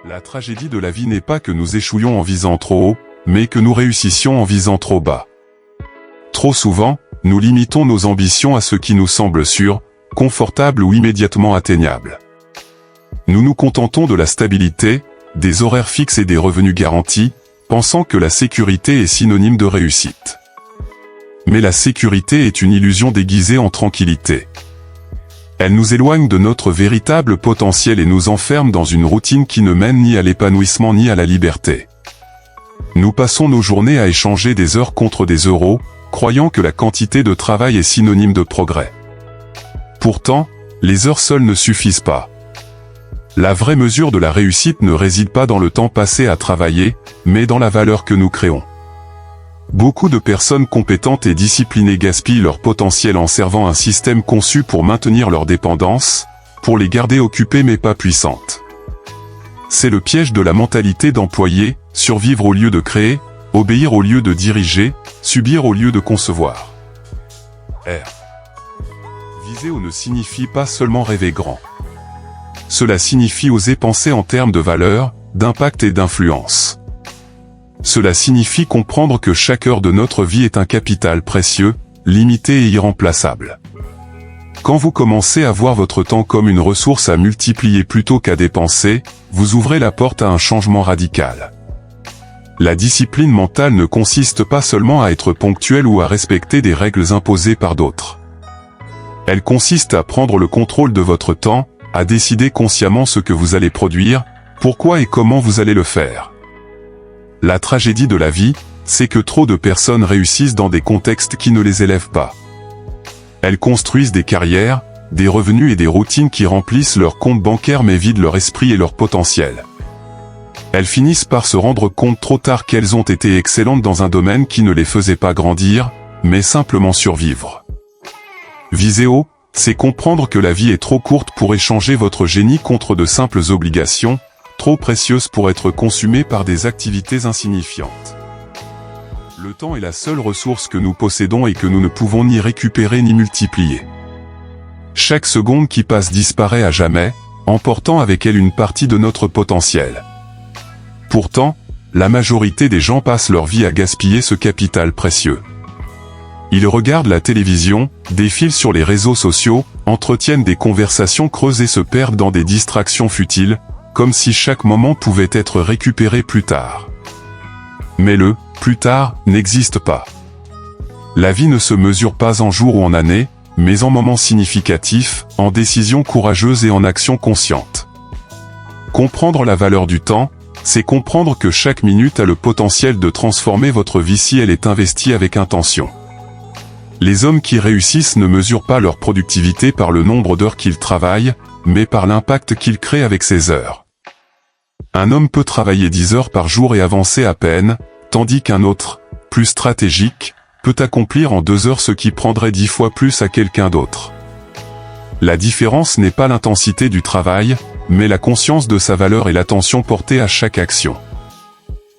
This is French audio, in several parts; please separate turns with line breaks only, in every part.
La tragédie de la vie n'est pas que nous échouions en visant trop haut, mais que nous réussissions en visant trop bas. Trop souvent, nous limitons nos ambitions à ce qui nous semble sûr, confortable ou immédiatement atteignable. Nous nous contentons de la stabilité, des horaires fixes et des revenus garantis, pensant que la sécurité est synonyme de réussite. Mais la sécurité est une illusion déguisée en tranquillité. Elle nous éloigne de notre véritable potentiel et nous enferme dans une routine qui ne mène ni à l'épanouissement ni à la liberté. Nous passons nos journées à échanger des heures contre des euros, croyant que la quantité de travail est synonyme de progrès. Pourtant, les heures seules ne suffisent pas. La vraie mesure de la réussite ne réside pas dans le temps passé à travailler, mais dans la valeur que nous créons. Beaucoup de personnes compétentes et disciplinées gaspillent leur potentiel en servant un système conçu pour maintenir leur dépendance, pour les garder occupées mais pas puissantes. C'est le piège de la mentalité d'employé, survivre au lieu de créer, obéir au lieu de diriger, subir au lieu de concevoir. Viser haut ne signifie pas seulement rêver grand. Cela signifie oser penser en termes de valeur, d'impact et d'influence. Cela signifie comprendre que chaque heure de notre vie est un capital précieux, limité et irremplaçable. Quand vous commencez à voir votre temps comme une ressource à multiplier plutôt qu'à dépenser, vous ouvrez la porte à un changement radical. La discipline mentale ne consiste pas seulement à être ponctuel ou à respecter des règles imposées par d'autres. Elle consiste à prendre le contrôle de votre temps, à décider consciemment ce que vous allez produire, pourquoi et comment vous allez le faire. La tragédie de la vie, c'est que trop de personnes réussissent dans des contextes qui ne les élèvent pas. Elles construisent des carrières, des revenus et des routines qui remplissent leur compte bancaire mais vident leur esprit et leur potentiel. Elles finissent par se rendre compte trop tard qu'elles ont été excellentes dans un domaine qui ne les faisait pas grandir, mais simplement survivre. Viser haut, c'est comprendre que la vie est trop courte pour échanger votre génie contre de simples obligations, trop précieuses pour être consumées par des activités insignifiantes. Le temps est la seule ressource que nous possédons et que nous ne pouvons ni récupérer ni multiplier. Chaque seconde qui passe disparaît à jamais, emportant avec elle une partie de notre potentiel. Pourtant, la majorité des gens passent leur vie à gaspiller ce capital précieux. Ils regardent la télévision, défilent sur les réseaux sociaux, entretiennent des conversations creuses et se perdent dans des distractions futiles, comme si chaque moment pouvait être récupéré plus tard. Mais le « plus tard » n'existe pas. La vie ne se mesure pas en jours ou en années, mais en moments significatifs, en décisions courageuses et en actions conscientes. Comprendre la valeur du temps, c'est comprendre que chaque minute a le potentiel de transformer votre vie si elle est investie avec intention. Les hommes qui réussissent ne mesurent pas leur productivité par le nombre d'heures qu'ils travaillent, mais par l'impact qu'ils créent avec ces heures. Un homme peut travailler 10 heures par jour et avancer à peine, tandis qu'un autre, plus stratégique, peut accomplir en 2 heures ce qui prendrait 10 fois plus à quelqu'un d'autre. La différence n'est pas l'intensité du travail, mais la conscience de sa valeur et l'attention portée à chaque action.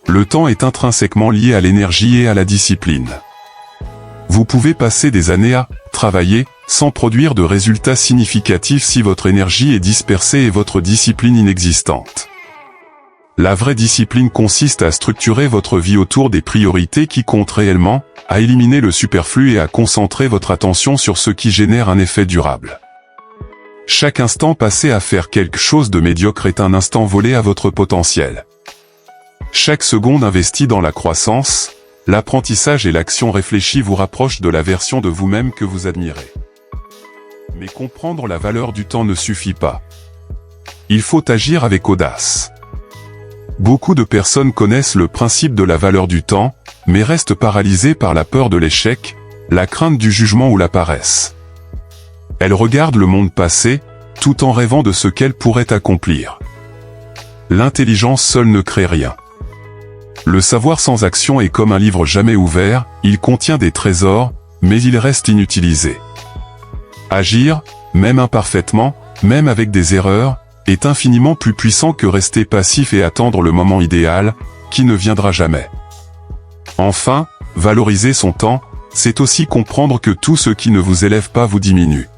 Le temps est intrinsèquement lié à l'énergie et à la discipline. Vous pouvez passer des années à travailler, sans produire de résultats significatifs si votre énergie est dispersée et votre discipline inexistante. La vraie discipline consiste à structurer votre vie autour des priorités qui comptent réellement, à éliminer le superflu et à concentrer votre attention sur ce qui génère un effet durable. Chaque instant passé à faire quelque chose de médiocre est un instant volé à votre potentiel. Chaque seconde investie dans la croissance, l'apprentissage et l'action réfléchie vous rapprochent de la version de vous-même que vous admirez. Mais comprendre la valeur du temps ne suffit pas. Il faut agir avec audace. Beaucoup de personnes connaissent le principe de la valeur du temps, mais restent paralysées par la peur de l'échec, la crainte du jugement ou la paresse. Elles regardent le monde passer, tout en rêvant de ce qu'elles pourraient accomplir. L'intelligence seule ne crée rien. Le savoir sans action est comme un livre jamais ouvert, il contient des trésors, mais il reste inutilisé. Agir, même imparfaitement, même avec des erreurs, est infiniment plus puissant que rester passif et attendre le moment idéal, qui ne viendra jamais. Enfin, valoriser son temps, c'est aussi comprendre que tout ce qui ne vous élève pas vous diminue.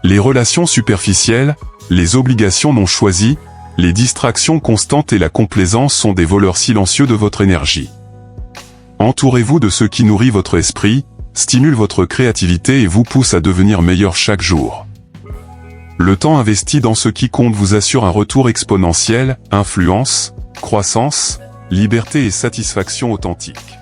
Les relations superficielles, les obligations non choisies, les distractions constantes et la complaisance sont des voleurs silencieux de votre énergie. Entourez-vous de ce qui nourrit votre esprit, stimule votre créativité et vous pousse à devenir meilleur chaque jour. Le temps investi dans ce qui compte vous assure un retour exponentiel, influence, croissance, liberté et satisfaction authentique.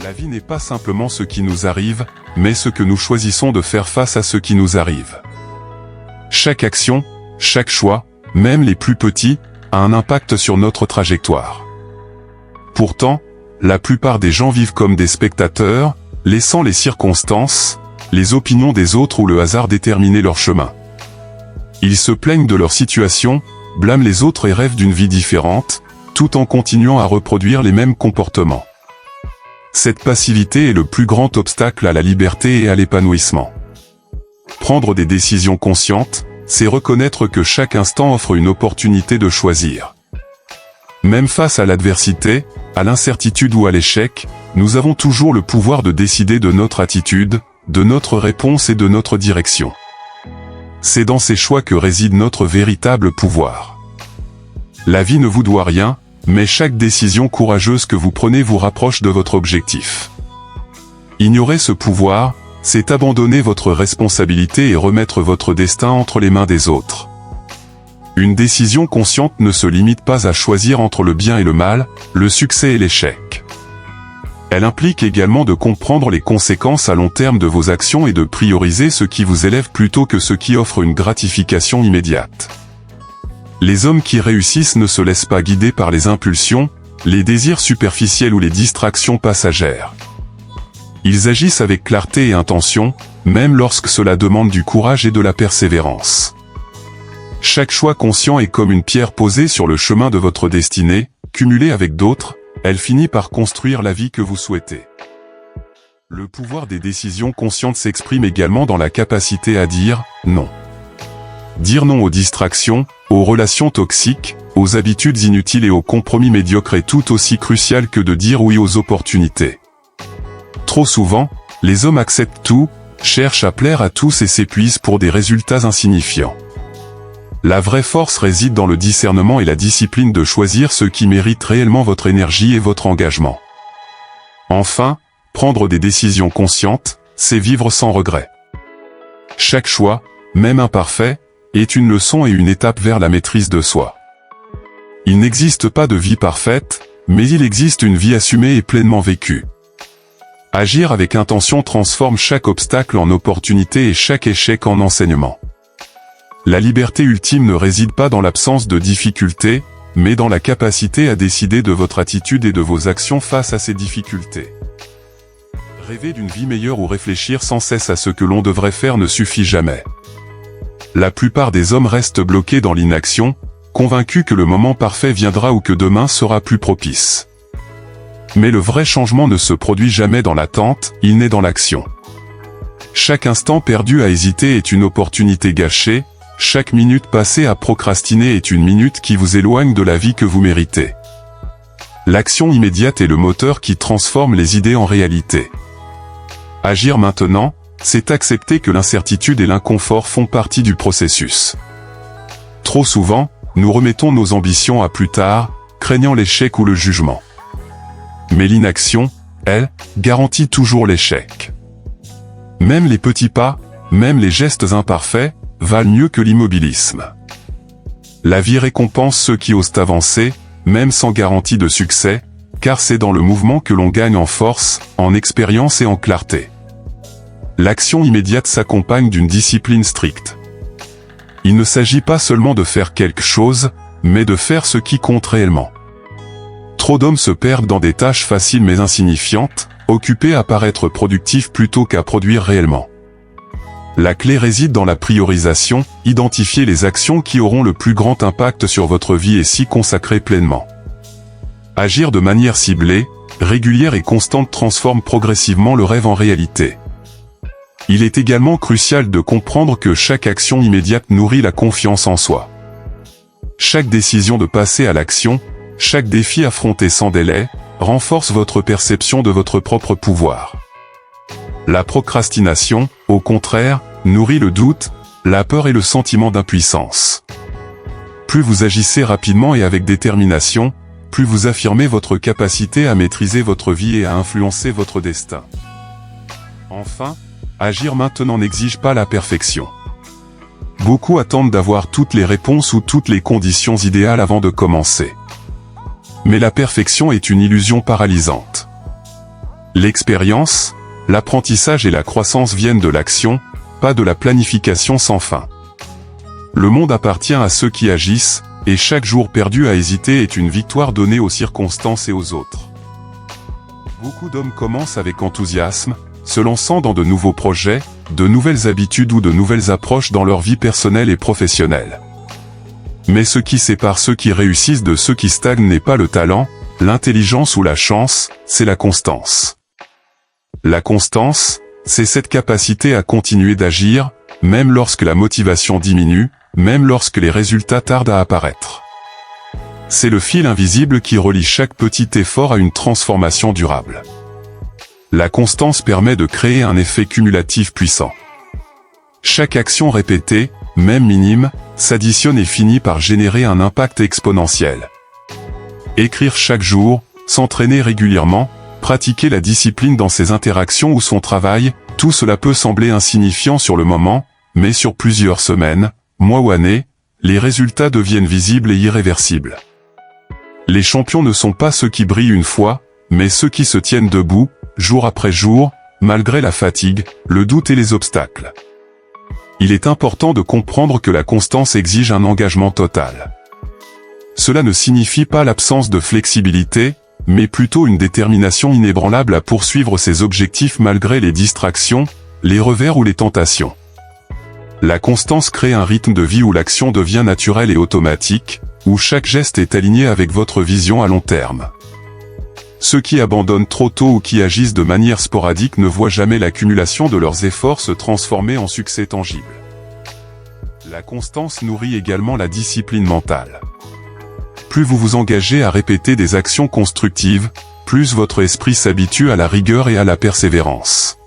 La vie n'est pas simplement ce qui nous arrive, mais ce que nous choisissons de faire face à ce qui nous arrive. Chaque action, chaque choix, même les plus petits, a un impact sur notre trajectoire. Pourtant, la plupart des gens vivent comme des spectateurs, laissant les circonstances, les opinions des autres ou le hasard déterminer leur chemin. Ils se plaignent de leur situation, blâment les autres et rêvent d'une vie différente, tout en continuant à reproduire les mêmes comportements. Cette passivité est le plus grand obstacle à la liberté et à l'épanouissement. Prendre des décisions conscientes, c'est reconnaître que chaque instant offre une opportunité de choisir. Même face à l'adversité, à l'incertitude ou à l'échec, nous avons toujours le pouvoir de décider de notre attitude, de notre réponse et de notre direction. C'est dans ces choix que réside notre véritable pouvoir. La vie ne vous doit rien, mais chaque décision courageuse que vous prenez vous rapproche de votre objectif. Ignorer ce pouvoir, c'est abandonner votre responsabilité et remettre votre destin entre les mains des autres. Une décision consciente ne se limite pas à choisir entre le bien et le mal, le succès et l'échec. Elle implique également de comprendre les conséquences à long terme de vos actions et de prioriser ce qui vous élève plutôt que ce qui offre une gratification immédiate. Les hommes qui réussissent ne se laissent pas guider par les impulsions, les désirs superficiels ou les distractions passagères. Ils agissent avec clarté et intention, même lorsque cela demande du courage et de la persévérance. Chaque choix conscient est comme une pierre posée sur le chemin de votre destinée, cumulée avec d'autres, elle finit par construire la vie que vous souhaitez. Le pouvoir des décisions conscientes s'exprime également dans la capacité à dire « non ». Dire non aux distractions, aux relations toxiques, aux habitudes inutiles et aux compromis médiocres est tout aussi crucial que de dire oui aux opportunités. Trop souvent, les hommes acceptent tout, cherchent à plaire à tous et s'épuisent pour des résultats insignifiants. La vraie force réside dans le discernement et la discipline de choisir ce qui mérite réellement votre énergie et votre engagement. Enfin, prendre des décisions conscientes, c'est vivre sans regret. Chaque choix, même imparfait, est une leçon et une étape vers la maîtrise de soi. Il n'existe pas de vie parfaite, mais il existe une vie assumée et pleinement vécue. Agir avec intention transforme chaque obstacle en opportunité et chaque échec en enseignement. La liberté ultime ne réside pas dans l'absence de difficultés, mais dans la capacité à décider de votre attitude et de vos actions face à ces difficultés. Rêver d'une vie meilleure ou réfléchir sans cesse à ce que l'on devrait faire ne suffit jamais. La plupart des hommes restent bloqués dans l'inaction, convaincus que le moment parfait viendra ou que demain sera plus propice. Mais le vrai changement ne se produit jamais dans l'attente, il naît dans l'action. Chaque instant perdu à hésiter est une opportunité gâchée, chaque minute passée à procrastiner est une minute qui vous éloigne de la vie que vous méritez. L'action immédiate est le moteur qui transforme les idées en réalité. Agir maintenant, c'est accepter que l'incertitude et l'inconfort font partie du processus. Trop souvent, nous remettons nos ambitions à plus tard, craignant l'échec ou le jugement. Mais l'inaction, elle, garantit toujours l'échec. Même les petits pas, même les gestes imparfaits, valent mieux que l'immobilisme. La vie récompense ceux qui osent avancer, même sans garantie de succès, car c'est dans le mouvement que l'on gagne en force, en expérience et en clarté. L'action immédiate s'accompagne d'une discipline stricte. Il ne s'agit pas seulement de faire quelque chose, mais de faire ce qui compte réellement. Trop d'hommes se perdent dans des tâches faciles mais insignifiantes, occupés à paraître productifs plutôt qu'à produire réellement. La clé réside dans la priorisation, identifier les actions qui auront le plus grand impact sur votre vie et s'y consacrer pleinement. Agir de manière ciblée, régulière et constante transforme progressivement le rêve en réalité. Il est également crucial de comprendre que chaque action immédiate nourrit la confiance en soi. Chaque décision de passer à l'action, chaque défi affronté sans délai, renforce votre perception de votre propre pouvoir. La procrastination, au contraire, nourrit le doute, la peur et le sentiment d'impuissance. Plus vous agissez rapidement et avec détermination, plus vous affirmez votre capacité à maîtriser votre vie et à influencer votre destin. Enfin, agir maintenant n'exige pas la perfection. Beaucoup attendent d'avoir toutes les réponses ou toutes les conditions idéales avant de commencer. Mais la perfection est une illusion paralysante. L'expérience, l'apprentissage et la croissance viennent de l'action, pas de la planification sans fin. Le monde appartient à ceux qui agissent, et chaque jour perdu à hésiter est une victoire donnée aux circonstances et aux autres. Beaucoup d'hommes commencent avec enthousiasme, se lançant dans de nouveaux projets, de nouvelles habitudes ou de nouvelles approches dans leur vie personnelle et professionnelle. Mais ce qui sépare ceux qui réussissent de ceux qui stagnent n'est pas le talent, l'intelligence ou la chance, c'est la constance. La constance, c'est cette capacité à continuer d'agir, même lorsque la motivation diminue, même lorsque les résultats tardent à apparaître. C'est le fil invisible qui relie chaque petit effort à une transformation durable. La constance permet de créer un effet cumulatif puissant. Chaque action répétée, même minime, s'additionne et finit par générer un impact exponentiel. Écrire chaque jour, s'entraîner régulièrement, pratiquer la discipline dans ses interactions ou son travail, tout cela peut sembler insignifiant sur le moment, mais sur plusieurs semaines, mois ou années, les résultats deviennent visibles et irréversibles. Les champions ne sont pas ceux qui brillent une fois, mais ceux qui se tiennent debout, jour après jour, malgré la fatigue, le doute et les obstacles. Il est important de comprendre que la constance exige un engagement total. Cela ne signifie pas l'absence de flexibilité, mais plutôt une détermination inébranlable à poursuivre ses objectifs malgré les distractions, les revers ou les tentations. La constance crée un rythme de vie où l'action devient naturelle et automatique, où chaque geste est aligné avec votre vision à long terme. Ceux qui abandonnent trop tôt ou qui agissent de manière sporadique ne voient jamais l'accumulation de leurs efforts se transformer en succès tangible. La constance nourrit également la discipline mentale. Plus vous vous engagez à répéter des actions constructives, plus votre esprit s'habitue à la rigueur et à la persévérance.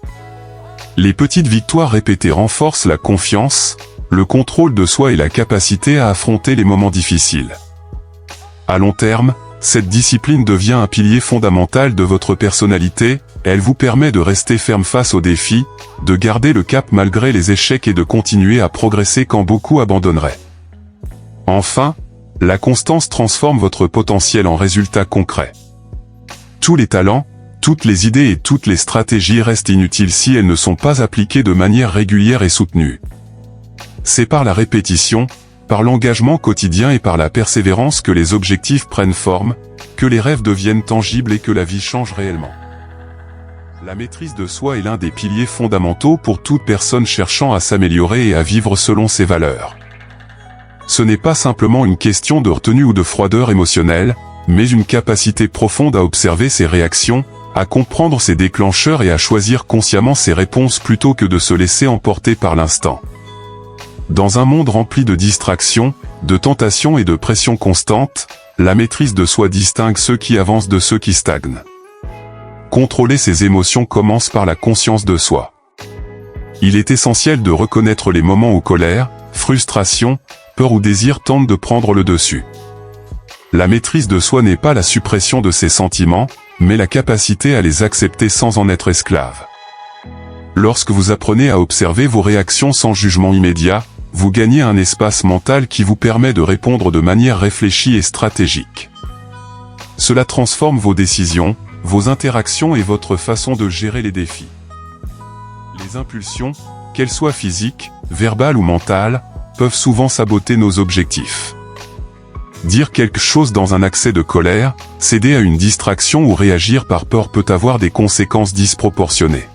Les petites victoires répétées renforcent la confiance, le contrôle de soi et la capacité à affronter les moments difficiles. À long terme, cette discipline devient un pilier fondamental de votre personnalité, elle vous permet de rester ferme face aux défis, de garder le cap malgré les échecs et de continuer à progresser quand beaucoup abandonneraient. Enfin, la constance transforme votre potentiel en résultats concrets. Tous les talents, toutes les idées et toutes les stratégies restent inutiles si elles ne sont pas appliquées de manière régulière et soutenue. C'est par la répétition, par l'engagement quotidien et par la persévérance que les objectifs prennent forme, que les rêves deviennent tangibles et que la vie change réellement. La maîtrise de soi est l'un des piliers fondamentaux pour toute personne cherchant à s'améliorer et à vivre selon ses valeurs. Ce n'est pas simplement une question de retenue ou de froideur émotionnelle, mais une capacité profonde à observer ses réactions, à comprendre ses déclencheurs et à choisir consciemment ses réponses plutôt que de se laisser emporter par l'instant. Dans un monde rempli de distractions, de tentations et de pression constante, la maîtrise de soi distingue ceux qui avancent de ceux qui stagnent. Contrôler ses émotions commence par la conscience de soi. Il est essentiel de reconnaître les moments où colère, frustration, peur ou désir tentent de prendre le dessus. La maîtrise de soi n'est pas la suppression de ses sentiments, mais la capacité à les accepter sans en être esclave. Lorsque vous apprenez à observer vos réactions sans jugement immédiat, vous gagnez un espace mental qui vous permet de répondre de manière réfléchie et stratégique. Cela transforme vos décisions, vos interactions et votre façon de gérer les défis. Les impulsions, qu'elles soient physiques, verbales ou mentales, peuvent souvent saboter nos objectifs. Dire quelque chose dans un accès de colère, céder à une distraction ou réagir par peur peut avoir des conséquences disproportionnées.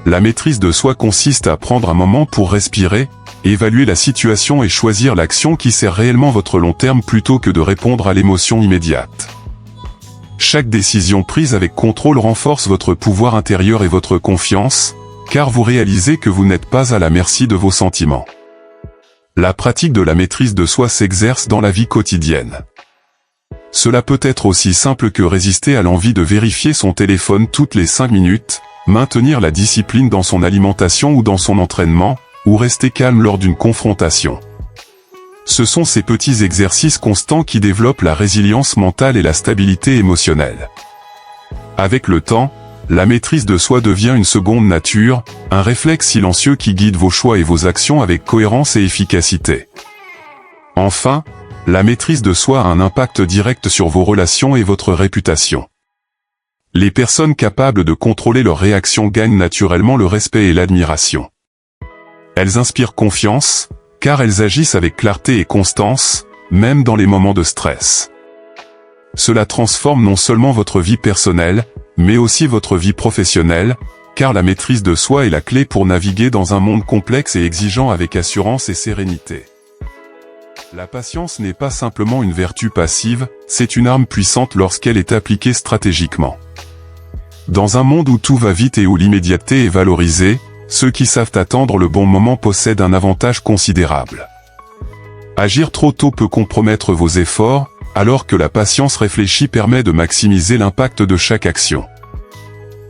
La maîtrise de soi consiste à prendre un moment pour respirer, évaluer la situation et choisir l'action qui sert réellement votre long terme plutôt que de répondre à l'émotion immédiate. Chaque décision prise avec contrôle renforce votre pouvoir intérieur et votre confiance, car vous réalisez que vous n'êtes pas à la merci de vos sentiments. La pratique de la maîtrise de soi s'exerce dans la vie quotidienne. Cela peut être aussi simple que résister à l'envie de vérifier son téléphone toutes les 5 minutes, maintenir la discipline dans son alimentation ou dans son entraînement, ou rester calme lors d'une confrontation. Ce sont ces petits exercices constants qui développent la résilience mentale et la stabilité émotionnelle. Avec le temps, la maîtrise de soi devient une seconde nature, un réflexe silencieux qui guide vos choix et vos actions avec cohérence et efficacité. Enfin, la maîtrise de soi a un impact direct sur vos relations et votre réputation. Les personnes capables de contrôler leurs réactions gagnent naturellement le respect et l'admiration. Elles inspirent confiance, car elles agissent avec clarté et constance, même dans les moments de stress. Cela transforme non seulement votre vie personnelle, mais aussi votre vie professionnelle, car la maîtrise de soi est la clé pour naviguer dans un monde complexe et exigeant avec assurance et sérénité. La patience n'est pas simplement une vertu passive, c'est une arme puissante lorsqu'elle est appliquée stratégiquement. Dans un monde où tout va vite et où l'immédiateté est valorisée, ceux qui savent attendre le bon moment possèdent un avantage considérable. Agir trop tôt peut compromettre vos efforts, alors que la patience réfléchie permet de maximiser l'impact de chaque action.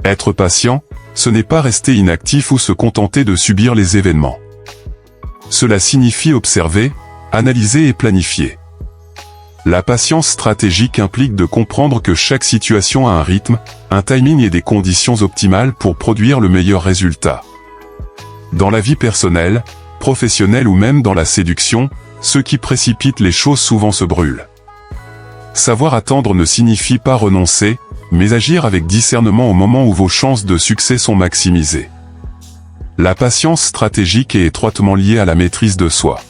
Être patient, ce n'est pas rester inactif ou se contenter de subir les événements. Cela signifie observer, analyser et planifier. La patience stratégique implique de comprendre que chaque situation a un rythme, un timing et des conditions optimales pour produire le meilleur résultat. Dans la vie personnelle, professionnelle ou même dans la séduction, ceux qui précipitent les choses souvent se brûlent. Savoir attendre ne signifie pas renoncer, mais agir avec discernement au moment où vos chances de succès sont maximisées. La patience stratégique est étroitement liée à la maîtrise de soi.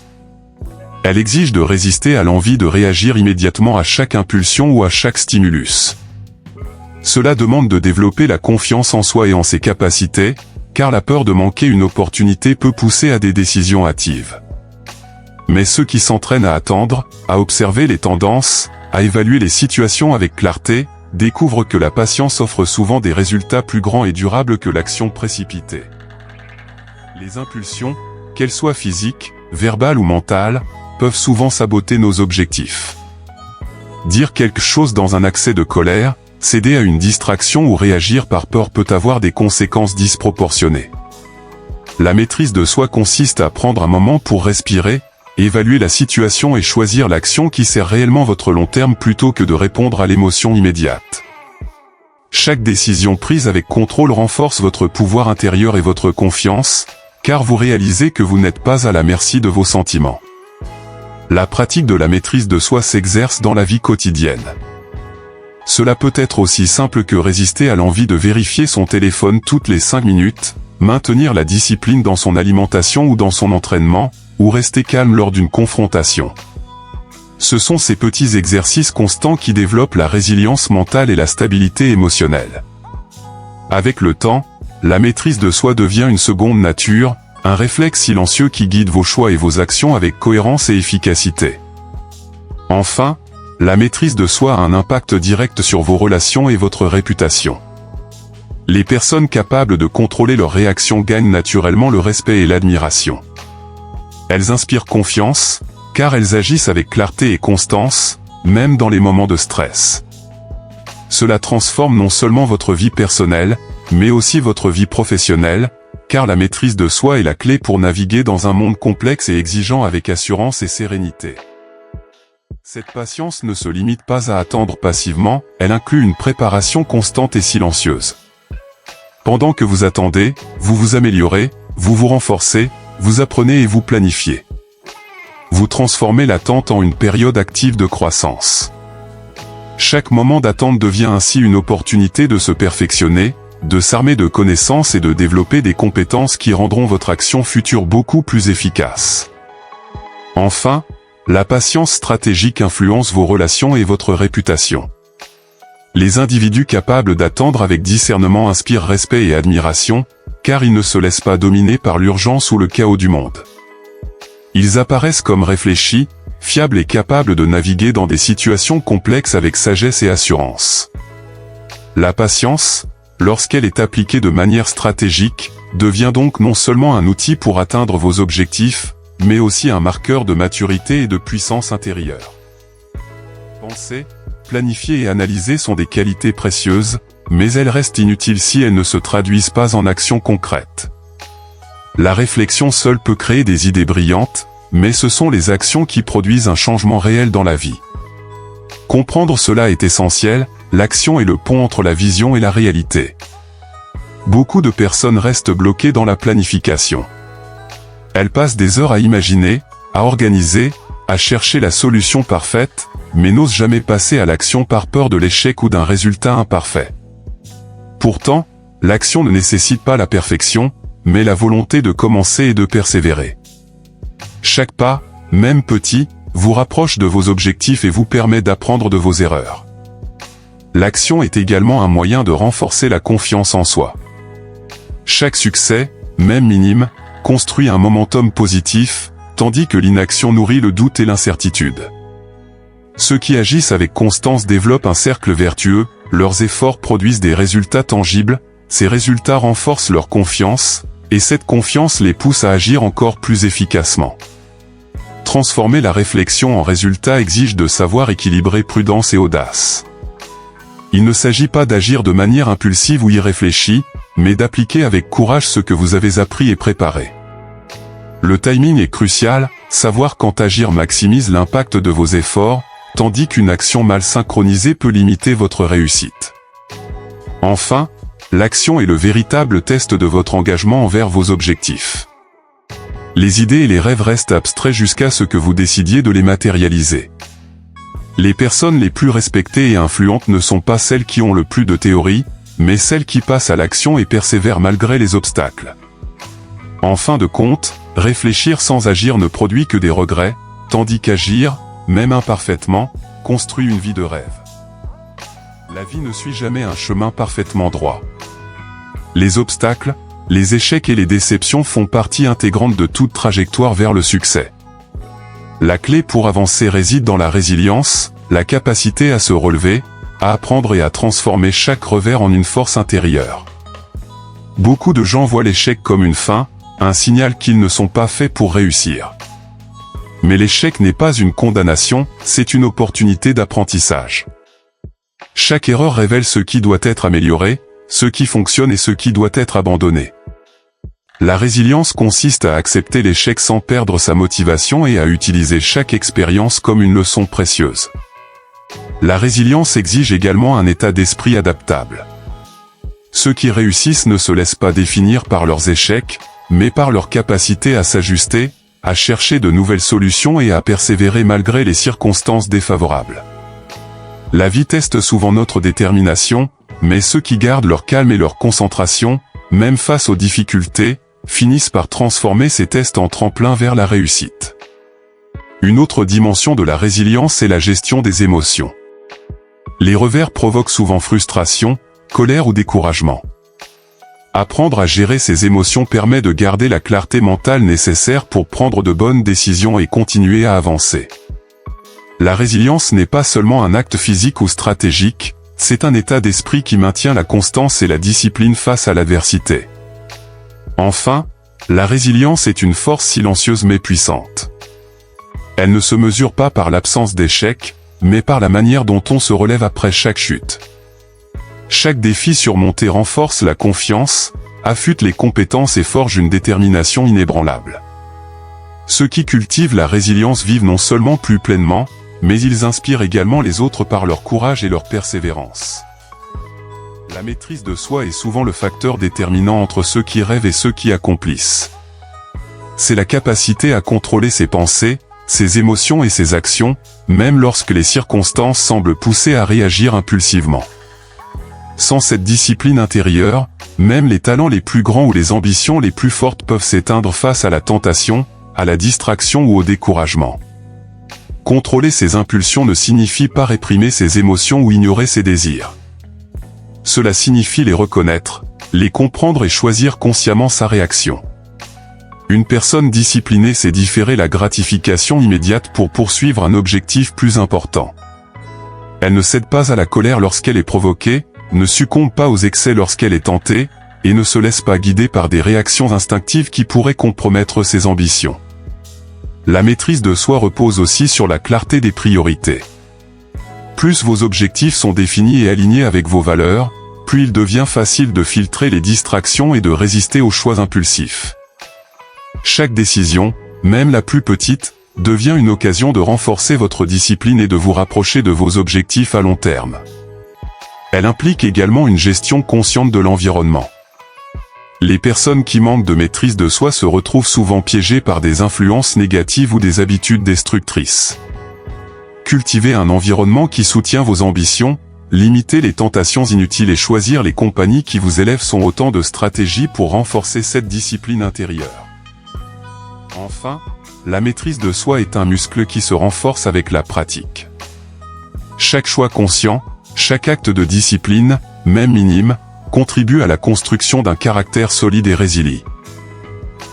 Elle exige de résister à l'envie de réagir immédiatement à chaque impulsion ou à chaque stimulus. Cela demande de développer la confiance en soi et en ses capacités, car la peur de manquer une opportunité peut pousser à des décisions hâtives. Mais ceux qui s'entraînent à attendre, à observer les tendances, à évaluer les situations avec clarté, découvrent que la patience offre souvent des résultats plus grands et durables que l'action précipitée. Les impulsions, qu'elles soient physiques, verbales ou mentales, peuvent souvent saboter nos objectifs. Dire quelque chose dans un accès de colère, céder à une distraction ou réagir par peur peut avoir des conséquences disproportionnées. La maîtrise de soi consiste à prendre un moment pour respirer, évaluer la situation et choisir l'action qui sert réellement votre long terme plutôt que de répondre à l'émotion immédiate. Chaque décision prise avec contrôle renforce votre pouvoir intérieur et votre confiance, car vous réalisez que vous n'êtes pas à la merci de vos sentiments. La pratique de la maîtrise de soi s'exerce dans la vie quotidienne. Cela peut être aussi simple que résister à l'envie de vérifier son téléphone toutes les 5 minutes, maintenir la discipline dans son alimentation ou dans son entraînement, ou rester calme lors d'une confrontation. Ce sont ces petits exercices constants qui développent la résilience mentale et la stabilité émotionnelle. Avec le temps, la maîtrise de soi devient une seconde nature, un réflexe silencieux qui guide vos choix et vos actions avec cohérence et efficacité. Enfin, la maîtrise de soi a un impact direct sur vos relations et votre réputation. Les personnes capables de contrôler leurs réactions gagnent naturellement le respect et l'admiration. Elles inspirent confiance, car elles agissent avec clarté et constance, même dans les moments de stress. Cela transforme non seulement votre vie personnelle, mais aussi votre vie professionnelle, car la maîtrise de soi est la clé pour naviguer dans un monde complexe et exigeant avec assurance et sérénité. Cette patience ne se limite pas à attendre passivement, elle inclut une préparation constante et silencieuse. Pendant que vous attendez, vous vous améliorez, vous vous renforcez, vous apprenez et vous planifiez. Vous transformez l'attente en une période active de croissance. Chaque moment d'attente devient ainsi une opportunité de se perfectionner, de s'armer de connaissances et de développer des compétences qui rendront votre action future beaucoup plus efficace. Enfin, la patience stratégique influence vos relations et votre réputation. Les individus capables d'attendre avec discernement inspirent respect et admiration, car ils ne se laissent pas dominer par l'urgence ou le chaos du monde. Ils apparaissent comme réfléchis, fiables et capables de naviguer dans des situations complexes avec sagesse et assurance. La patience, lorsqu'elle est appliquée de manière stratégique, devient donc non seulement un outil pour atteindre vos objectifs, mais aussi un marqueur de maturité et de puissance intérieure. Penser, planifier et analyser sont des qualités précieuses, mais elles restent inutiles si elles ne se traduisent pas en actions concrètes. La réflexion seule peut créer des idées brillantes, mais ce sont les actions qui produisent un changement réel dans la vie. Comprendre cela est essentiel, l'action est le pont entre la vision et la réalité. Beaucoup de personnes restent bloquées dans la planification. Elles passent des heures à imaginer, à organiser, à chercher la solution parfaite, mais n'osent jamais passer à l'action par peur de l'échec ou d'un résultat imparfait. Pourtant, l'action ne nécessite pas la perfection, mais la volonté de commencer et de persévérer. Chaque pas, même petit, vous rapproche de vos objectifs et vous permet d'apprendre de vos erreurs. L'action est également un moyen de renforcer la confiance en soi. Chaque succès, même minime, construit un momentum positif, tandis que l'inaction nourrit le doute et l'incertitude. Ceux qui agissent avec constance développent un cercle vertueux, leurs efforts produisent des résultats tangibles, ces résultats renforcent leur confiance, et cette confiance les pousse à agir encore plus efficacement. Transformer la réflexion en résultat exige de savoir équilibrer prudence et audace. Il ne s'agit pas d'agir de manière impulsive ou irréfléchie, mais d'appliquer avec courage ce que vous avez appris et préparé. Le timing est crucial, savoir quand agir maximise l'impact de vos efforts, tandis qu'une action mal synchronisée peut limiter votre réussite. Enfin, l'action est le véritable test de votre engagement envers vos objectifs. Les idées et les rêves restent abstraits jusqu'à ce que vous décidiez de les matérialiser. Les personnes les plus respectées et influentes ne sont pas celles qui ont le plus de théorie, mais celles qui passent à l'action et persévèrent malgré les obstacles. En fin de compte, réfléchir sans agir ne produit que des regrets, tandis qu'agir, même imparfaitement, construit une vie de rêve. La vie ne suit jamais un chemin parfaitement droit. Les obstacles, les échecs et les déceptions font partie intégrante de toute trajectoire vers le succès. La clé pour avancer réside dans la résilience, la capacité à se relever, à apprendre et à transformer chaque revers en une force intérieure. Beaucoup de gens voient l'échec comme une fin, un signal qu'ils ne sont pas faits pour réussir. Mais l'échec n'est pas une condamnation, c'est une opportunité d'apprentissage. Chaque erreur révèle ce qui doit être amélioré, ce qui fonctionne et ce qui doit être abandonné. La résilience consiste à accepter l'échec sans perdre sa motivation et à utiliser chaque expérience comme une leçon précieuse. La résilience exige également un état d'esprit adaptable. Ceux qui réussissent ne se laissent pas définir par leurs échecs, mais par leur capacité à s'ajuster, à chercher de nouvelles solutions et à persévérer malgré les circonstances défavorables. La vie teste souvent notre détermination, mais ceux qui gardent leur calme et leur concentration, même face aux difficultés, finissent par transformer ces tests en tremplin vers la réussite. Une autre dimension de la résilience est la gestion des émotions. Les revers provoquent souvent frustration, colère ou découragement. Apprendre à gérer ces émotions permet de garder la clarté mentale nécessaire pour prendre de bonnes décisions et continuer à avancer. La résilience n'est pas seulement un acte physique ou stratégique, c'est un état d'esprit qui maintient la constance et la discipline face à l'adversité. Enfin, la résilience est une force silencieuse mais puissante. Elle ne se mesure pas par l'absence d'échecs, mais par la manière dont on se relève après chaque chute. Chaque défi surmonté renforce la confiance, affûte les compétences et forge une détermination inébranlable. Ceux qui cultivent la résilience vivent non seulement plus pleinement, mais ils inspirent également les autres par leur courage et leur persévérance. La maîtrise de soi est souvent le facteur déterminant entre ceux qui rêvent et ceux qui accomplissent. C'est la capacité à contrôler ses pensées, ses émotions et ses actions, même lorsque les circonstances semblent pousser à réagir impulsivement. Sans cette discipline intérieure, même les talents les plus grands ou les ambitions les plus fortes peuvent s'éteindre face à la tentation, à la distraction ou au découragement. Contrôler ses impulsions ne signifie pas réprimer ses émotions ou ignorer ses désirs. Cela signifie les reconnaître, les comprendre et choisir consciemment sa réaction. Une personne disciplinée sait différer la gratification immédiate pour poursuivre un objectif plus important. Elle ne cède pas à la colère lorsqu'elle est provoquée, ne succombe pas aux excès lorsqu'elle est tentée, et ne se laisse pas guider par des réactions instinctives qui pourraient compromettre ses ambitions. La maîtrise de soi repose aussi sur la clarté des priorités. Plus vos objectifs sont définis et alignés avec vos valeurs, plus il devient facile de filtrer les distractions et de résister aux choix impulsifs. Chaque décision, même la plus petite, devient une occasion de renforcer votre discipline et de vous rapprocher de vos objectifs à long terme. Elle implique également une gestion consciente de l'environnement. Les personnes qui manquent de maîtrise de soi se retrouvent souvent piégées par des influences négatives ou des habitudes destructrices. Cultivez un environnement qui soutient vos ambitions, limiter les tentations inutiles et choisir les compagnies qui vous élèvent sont autant de stratégies pour renforcer cette discipline intérieure. Enfin, la maîtrise de soi est un muscle qui se renforce avec la pratique. Chaque choix conscient, chaque acte de discipline, même minime, contribue à la construction d'un caractère solide et résilient.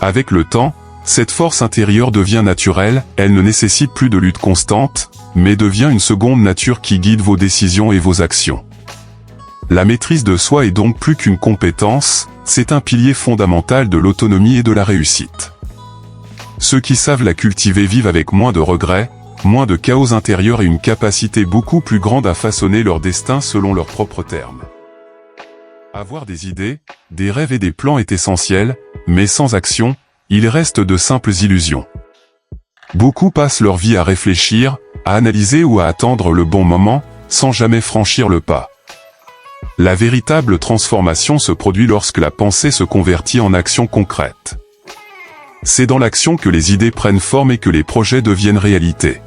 Avec le temps, cette force intérieure devient naturelle, elle ne nécessite plus de lutte constante, mais devient une seconde nature qui guide vos décisions et vos actions. La maîtrise de soi est donc plus qu'une compétence, c'est un pilier fondamental de l'autonomie et de la réussite. Ceux qui savent la cultiver vivent avec moins de regrets, moins de chaos intérieur et une capacité beaucoup plus grande à façonner leur destin selon leurs propres termes. Avoir des idées, des rêves et des plans est essentiel, mais sans action, il reste de simples illusions. Beaucoup passent leur vie à réfléchir, à analyser ou à attendre le bon moment, sans jamais franchir le pas. La véritable transformation se produit lorsque la pensée se convertit en action concrète. C'est dans l'action que les idées prennent forme et que les projets deviennent réalité.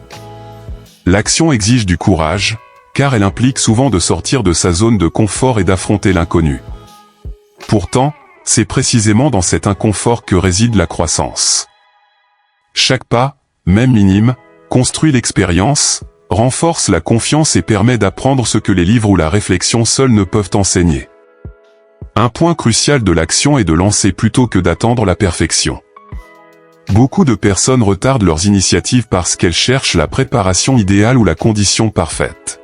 L'action exige du courage, car elle implique souvent de sortir de sa zone de confort et d'affronter l'inconnu. Pourtant, c'est précisément dans cet inconfort que réside la croissance. Chaque pas, même minime, construit l'expérience, renforce la confiance et permet d'apprendre ce que les livres ou la réflexion seuls ne peuvent enseigner. Un point crucial de l'action est de lancer plutôt que d'attendre la perfection. Beaucoup de personnes retardent leurs initiatives parce qu'elles cherchent la préparation idéale ou la condition parfaite.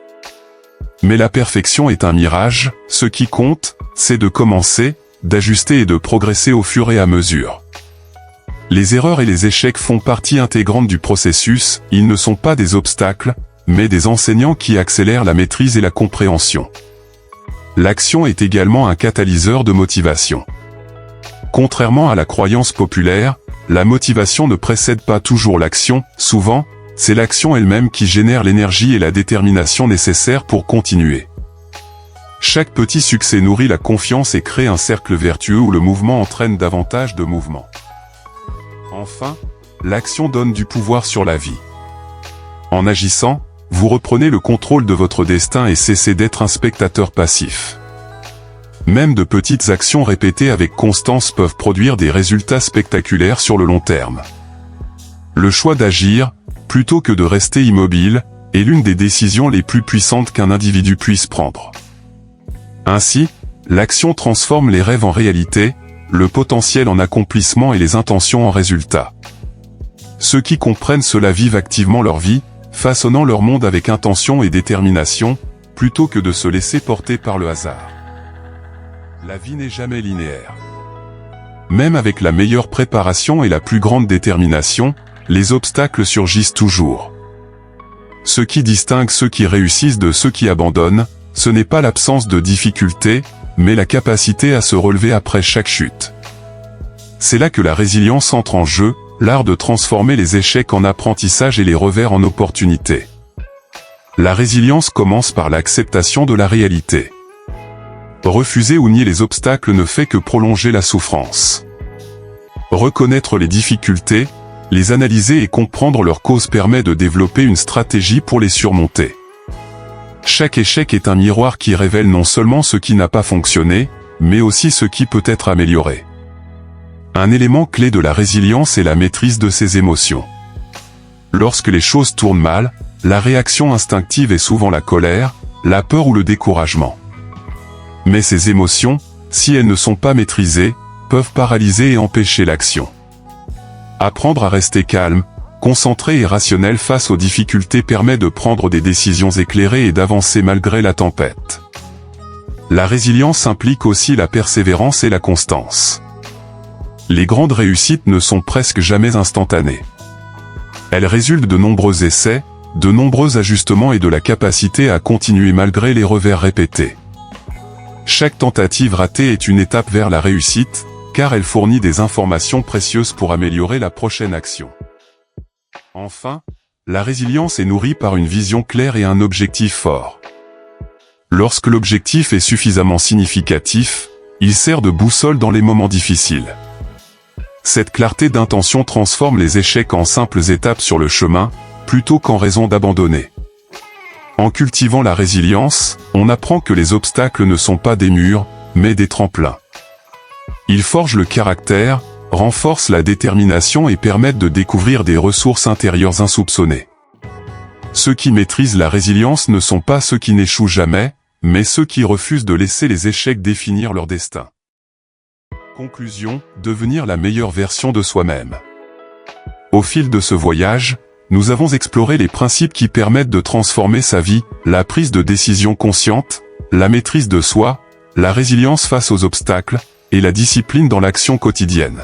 Mais la perfection est un mirage, ce qui compte, c'est de commencer, d'ajuster et de progresser au fur et à mesure. Les erreurs et les échecs font partie intégrante du processus, ils ne sont pas des obstacles, mais des enseignants qui accélèrent la maîtrise et la compréhension. L'action est également un catalyseur de motivation. Contrairement à la croyance populaire, la motivation ne précède pas toujours l'action, souvent, c'est l'action elle-même qui génère l'énergie et la détermination nécessaires pour continuer. Chaque petit succès nourrit la confiance et crée un cercle vertueux où le mouvement entraîne davantage de mouvement. Enfin, l'action donne du pouvoir sur la vie. En agissant, vous reprenez le contrôle de votre destin et cessez d'être un spectateur passif. Même de petites actions répétées avec constance peuvent produire des résultats spectaculaires sur le long terme. Le choix d'agir, plutôt que de rester immobile, est l'une des décisions les plus puissantes qu'un individu puisse prendre. Ainsi, l'action transforme les rêves en réalité, le potentiel en accomplissement et les intentions en résultats. Ceux qui comprennent cela vivent activement leur vie, façonnant leur monde avec intention et détermination, plutôt que de se laisser porter par le hasard. La vie n'est jamais linéaire. Même avec la meilleure préparation et la plus grande détermination, les obstacles surgissent toujours. Ce qui distingue ceux qui réussissent de ceux qui abandonnent, ce n'est pas l'absence de difficultés, mais la capacité à se relever après chaque chute. C'est là que la résilience entre en jeu, l'art de transformer les échecs en apprentissage et les revers en opportunités. La résilience commence par l'acceptation de la réalité. Refuser ou nier les obstacles ne fait que prolonger la souffrance. Reconnaître les difficultés, les analyser et comprendre leurs causes permet de développer une stratégie pour les surmonter. Chaque échec est un miroir qui révèle non seulement ce qui n'a pas fonctionné, mais aussi ce qui peut être amélioré. Un élément clé de la résilience est la maîtrise de ses émotions. Lorsque les choses tournent mal, la réaction instinctive est souvent la colère, la peur ou le découragement. Mais ces émotions, si elles ne sont pas maîtrisées, peuvent paralyser et empêcher l'action. Apprendre à rester calme, concentré et rationnel face aux difficultés permet de prendre des décisions éclairées et d'avancer malgré la tempête. La résilience implique aussi la persévérance et la constance. Les grandes réussites ne sont presque jamais instantanées. Elles résultent de nombreux essais, de nombreux ajustements et de la capacité à continuer malgré les revers répétés. Chaque tentative ratée est une étape vers la réussite, car elle fournit des informations précieuses pour améliorer la prochaine action. Enfin, la résilience est nourrie par une vision claire et un objectif fort. Lorsque l'objectif est suffisamment significatif, il sert de boussole dans les moments difficiles. Cette clarté d'intention transforme les échecs en simples étapes sur le chemin, plutôt qu'en raison d'abandonner. En cultivant la résilience, on apprend que les obstacles ne sont pas des murs, mais des tremplins. Ils forgent le caractère, renforcent la détermination et permettent de découvrir des ressources intérieures insoupçonnées. Ceux qui maîtrisent la résilience ne sont pas ceux qui n'échouent jamais, mais ceux qui refusent de laisser les échecs définir leur destin. Conclusion, devenir la meilleure version de soi-même. Au fil de ce voyage, nous avons exploré les principes qui permettent de transformer sa vie, la prise de décision consciente, la maîtrise de soi, la résilience face aux obstacles, et la discipline dans l'action quotidienne.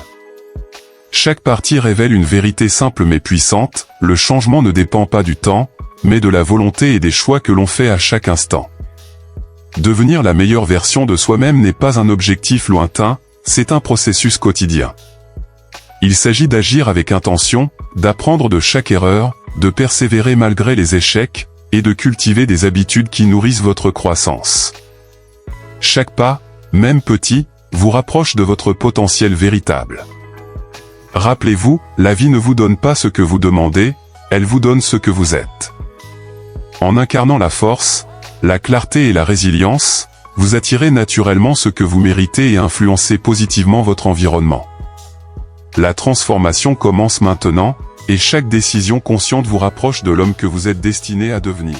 Chaque partie révèle une vérité simple mais puissante, le changement ne dépend pas du temps, mais de la volonté et des choix que l'on fait à chaque instant. Devenir la meilleure version de soi-même n'est pas un objectif lointain, c'est un processus quotidien. Il s'agit d'agir avec intention, d'apprendre de chaque erreur, de persévérer malgré les échecs, et de cultiver des habitudes qui nourrissent votre croissance. Chaque pas, même petit, vous rapproche de votre potentiel véritable. Rappelez-vous, la vie ne vous donne pas ce que vous demandez, elle vous donne ce que vous êtes. En incarnant la force, la clarté et la résilience, vous attirez naturellement ce que vous méritez et influencez positivement votre environnement. La transformation commence maintenant, et chaque décision consciente vous rapproche de l'homme que vous êtes destiné à devenir.